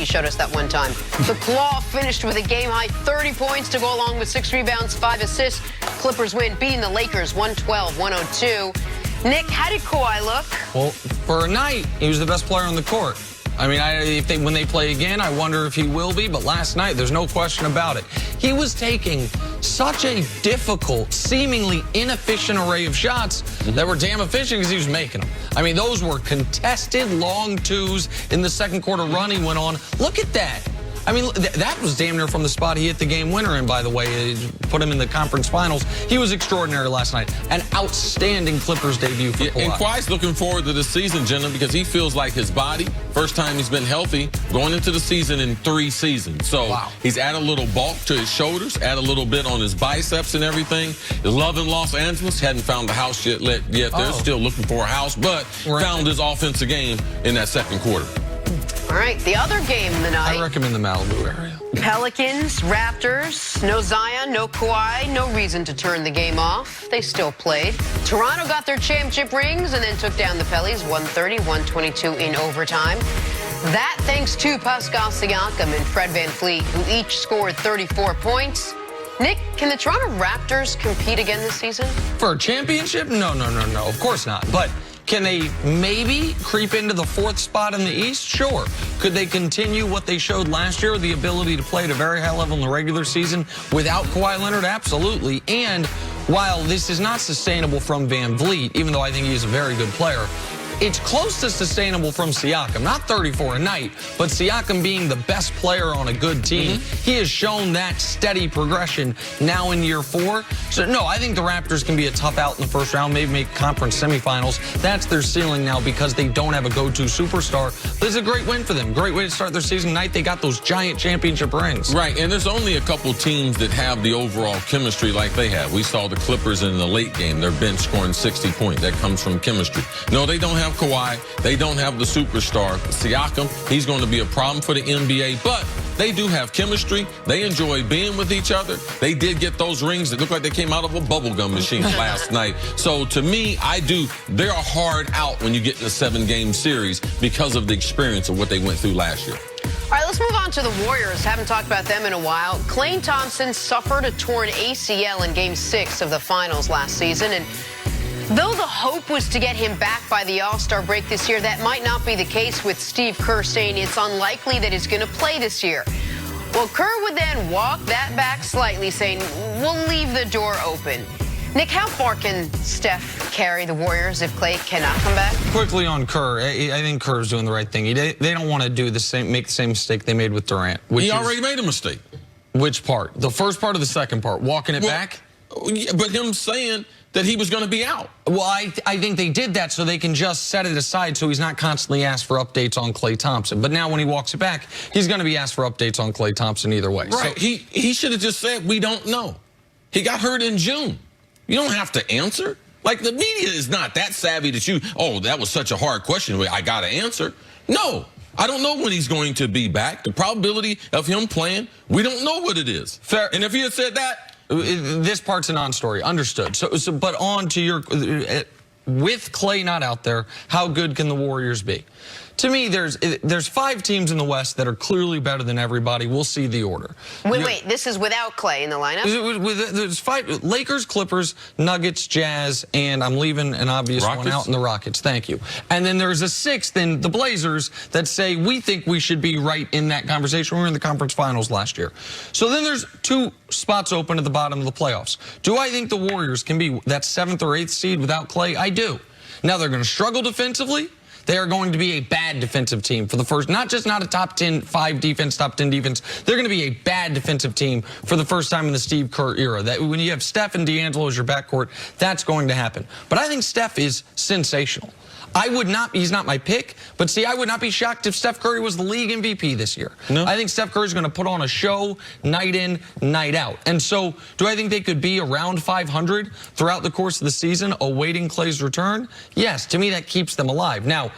You showed us that one time. The Claw finished with a game-high 30 points to go along with 6 rebounds, 5 assists. Clippers win, beating the Lakers 112-102. Nick, how did Kawhi look? Well, for a night, he was the best player on the court. I mean, when they play again, I wonder if he will be. But last night, there's no question about it. He was taking such a difficult, seemingly inefficient array of shots that were damn efficient because he was making them. I mean, those were contested long twos in the second quarter run he went on. Look at that. I mean, that was damn near from the spot he hit the game winner in, by the way. It put him in the conference finals. He was extraordinary last night. An outstanding Clippers debut for Kawhi. And Kawhi's looking forward to the season, Jenna, because he feels like his body, first time he's been healthy, going into the season in 3 seasons. So he's added a little bulk to his shoulders, add a little bit on his biceps and everything. Love in Los Angeles, hadn't found the house yet. They're still looking for a house, but found his offensive game in that second quarter. All right, the other game of the night. I recommend the Malibu area. Pelicans, Raptors, no Zion, no Kawhi, no reason to turn the game off. They still played. Toronto got their championship rings and then took down the Pellies 130-122 in overtime. That thanks to Pascal Siakam and Fred VanVleet, who each scored 34 points. Nick, can the Toronto Raptors compete again this season? For a championship? No. Of course not. But can they maybe creep into the 4th spot in the East? Sure. Could they continue what they showed last year, the ability to play at a very high level in the regular season without Kawhi Leonard? Absolutely. And while this is not sustainable from VanVleet, even though I think he's a very good player, it's close to sustainable from Siakam. Not 34 a night, but Siakam being the best player on a good team. He has shown that steady progression now in year 4. So, no, I think the Raptors can be a tough out in the first round, maybe make conference semifinals. That's their ceiling now because they don't have a go-to superstar. This is a great win for them. Great way to start their season night. They got those giant championship rings. Right, and there's only a couple teams that have the overall chemistry like they have. We saw the Clippers in the late game, their bench scoring 60 points. That comes from chemistry. No, they don't have Kawhi. They don't have the superstar. Siakam, he's going to be a problem for the NBA, but they do have chemistry. They enjoy being with each other. They did get those rings that look like they came out of a bubblegum machine last night. So to me, they're hard out when you get in a 7-game series because of the experience of what they went through last year. All right, let's move on to the Warriors. Haven't talked about them in a while. Klay Thompson suffered a torn ACL in Game 6 of the finals last season, and though the hope was to get him back by the All-Star break this year, that might not be the case, with Steve Kerr saying it's unlikely that he's going to play this year. Well, Kerr would then walk that back slightly, saying, we'll leave the door open. Nick, how far can Steph carry the Warriors if Klay cannot come back? Quickly on Kerr, I think Kerr's doing the right thing. They don't want to do make the same mistake they made with Durant. He already made a mistake. Which part? The first part or the second part? Walking it back? But him saying that he was going to be out. Well, I think they did that so they can just set it aside so he's not constantly asked for updates on Klay Thompson. But now when he walks it back, he's going to be asked for updates on Klay Thompson either way. Right. So he should have just said, we don't know. He got hurt in June. You don't have to answer. Like, the media is not that savvy that that was such a hard question. I got to answer. No. I don't know when he's going to be back. The probability of him playing, we don't know what it is. Fair. And if he had said that, this part's a non-story. Understood. But on to your, with Klay not out there, how good can the Warriors be? To me, there's 5 teams in the West that are clearly better than everybody. We'll see the order. Wait, this is without Klay in the lineup? There's 5, Lakers, Clippers, Nuggets, Jazz, and I'm leaving an obvious one out in the Rockets. Thank you. And then there's a 6th in the Blazers that say we think we should be right in that conversation. We were in the conference finals last year. So then there's 2 spots open at the bottom of the playoffs. Do I think the Warriors can be that 7th or 8th seed without Klay? I do. Now they're going to struggle defensively. They are going to be a bad defensive team for the first, not a top 10, 5 defense, top 10 defense. They're going to be a bad defensive team for the first time in the Steve Kerr era. That when you have Steph and D'Angelo as your backcourt, that's going to happen. But I think Steph is sensational. He's not my pick, but see, I would not be shocked if Steph Curry was the league MVP this year. No. I think Steph Curry's going to put on a show night in, night out. And so, do I think they could be around 500 throughout the course of the season, awaiting Klay's return? Yes, to me, that keeps them alive. Now,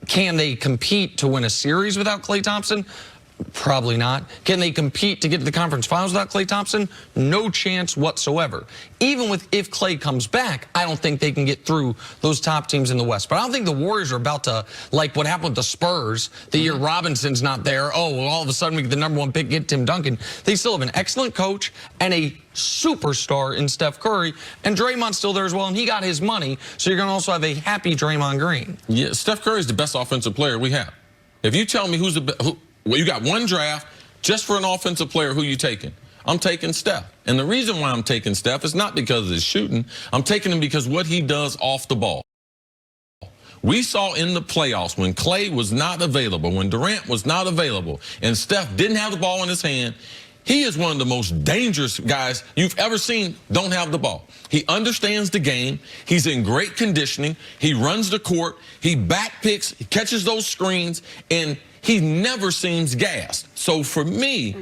can they compete to win a series without Klay Thompson? Probably not. Can they compete to get to the conference finals without Klay Thompson? No chance whatsoever. Even if Klay comes back, I don't think they can get through those top teams in the West. But I don't think the Warriors are about to, like what happened with the Spurs, the year Robinson's not there. Oh, well, all of a sudden we get the #1 pick, get Tim Duncan. They still have an excellent coach and a superstar in Steph Curry. And Draymond's still there as well, and he got his money. So you're going to also have a happy Draymond Green. Yeah, Steph Curry is the best offensive player we have. If you tell me who's the best, well, you got one draft just for an offensive player. Who you taking? I'm taking Steph. And the reason why I'm taking Steph is not because of his shooting. I'm taking him because what he does off the ball. We saw in the playoffs when Klay was not available, when Durant was not available, and Steph didn't have the ball in his hand, he is one of the most dangerous guys you've ever seen don't have the ball. He understands the game. He's in great conditioning. He runs the court. He backpicks, he catches those screens, and he never seems gassed. So for me,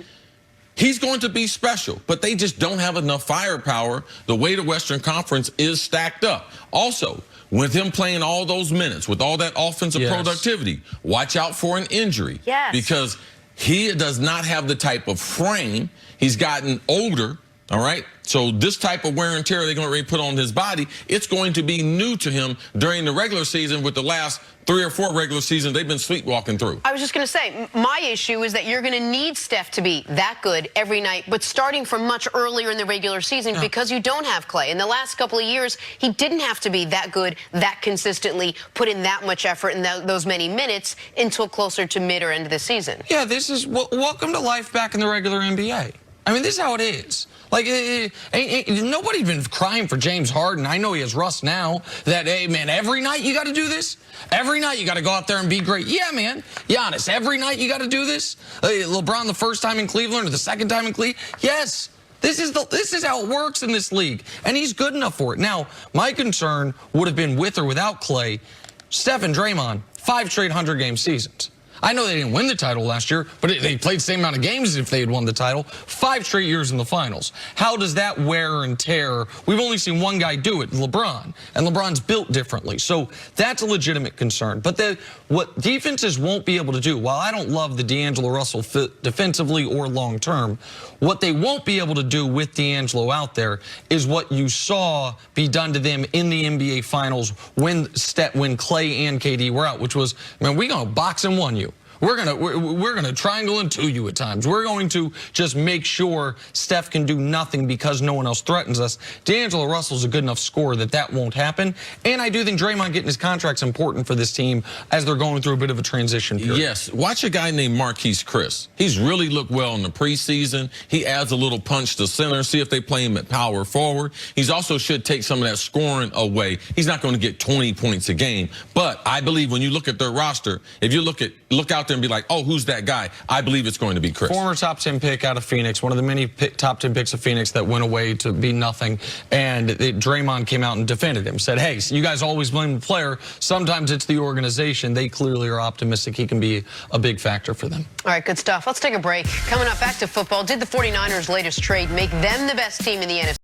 he's going to be special, but they just don't have enough firepower the way the Western Conference is stacked up. Also, with him playing all those minutes, with all that offensive productivity, watch out for an injury. Yes. Because he does not have the type of frame. He's gotten older, all right? So this type of wear and tear they're going to put on his body, it's going to be new to him during the regular season. With the last 3 or 4 regular seasons they've been sleepwalking through. I was just going to say, my issue is that you're going to need Steph to be that good every night, but starting from much earlier in the regular season because you don't have Klay. In the last couple of years, he didn't have to be that good, that consistently, put in that much effort in those many minutes until closer to mid or end of the season. Yeah, this is welcome to life back in the regular NBA. I mean, this is how it is. Like, nobody's been crying for James Harden. I know he has rust now. That, hey, man, every night you got to do this? Every night you got to go out there and be great. Yeah, man. Giannis, every night you got to do this? LeBron the first time in Cleveland or the second time in Cleveland? Yes. This is how it works in this league. And he's good enough for it. Now, my concern would have been with or without Klay. Steph and Draymond, 5 straight 100-game seasons. I know they didn't win the title last year, but they played the same amount of games as if they had won the title. 5 straight years in the finals. How does that wear and tear? We've only seen one guy do it, LeBron, and LeBron's built differently. So that's a legitimate concern. But what defenses won't be able to do, while I don't love the D'Angelo Russell fit defensively or long term, what they won't be able to do with D'Angelo out there is what you saw be done to them in the NBA Finals when Klay and KD were out, which was, man, we're going to box and one you. We're gonna triangle and 2 you at times. We're going to just make sure Steph can do nothing because no one else threatens us. D'Angelo Russell's a good enough scorer that won't happen. And I do think Draymond getting his contract's important for this team as they're going through a bit of a transition period. Yes, watch a guy named Cris. He's really looked well in the preseason. He adds a little punch to center. See if they play him at power forward. He's also should take some of that scoring away. He's not going to get 20 points a game, but I believe when you look at their roster, if you look out there and be like, oh, who's that guy? I believe it's going to be Cris. Former top 10 pick out of Phoenix, one of the many top 10 picks of Phoenix that went away to be nothing. And Draymond came out and defended him, said, hey, you guys always blame the player. Sometimes it's the organization. They clearly are optimistic he can be a big factor for them. All right, good stuff. Let's take a break. Coming up, back to football. Did the 49ers' latest trade make them the best team in the NFC?